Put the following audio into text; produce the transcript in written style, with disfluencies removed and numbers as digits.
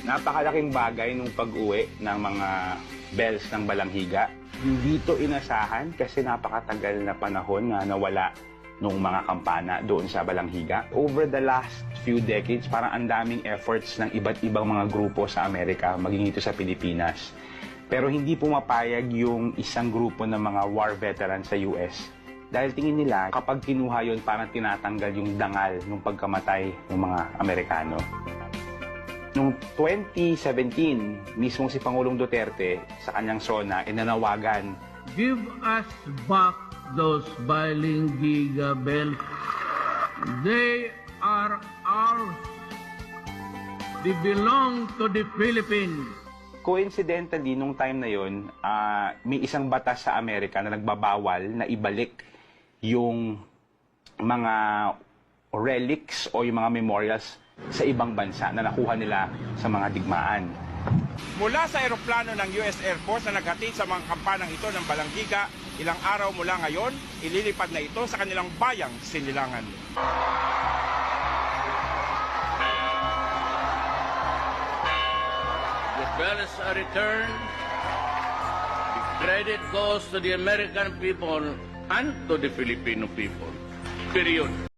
Napakalaking bagay nung pag-uwi ng mga bells ng Balanghiga. Hindi to inasahan kasi napakatagal na panahon na nawala nung mga kampana doon sa Balanghiga. Over the last few decades, parang ang daming efforts ng iba't ibang mga grupo sa Amerika, maging ito sa Pilipinas. Pero hindi pumapayag yung isang grupo ng mga war veterans sa US. Dahil tingin nila, kapag kinuha yun, parang tinatanggal yung dangal ng pagkamatay ng mga Amerikano. Noong 2017, mismo si Pangulong Duterte sa kanyang SONA, inanawagan, Give us back those Balanghiga bells. They are ours. They belong to the Philippines. coincidentally, nung time na yun, may isang batas sa Amerika na nagbabawal na ibalik yung mga relics o yung mga memorials sa ibang bansa na nakuha nila sa mga digmaan. Mula sa eroplano ng US Air Force na naghatid sa mga kampanang ito ng Balanghiga, ilang araw mula ngayon, ililipad na ito sa kanilang bayang Sinilangan. The bells are returned. The credit goes to the American people and to the Filipino people. Period.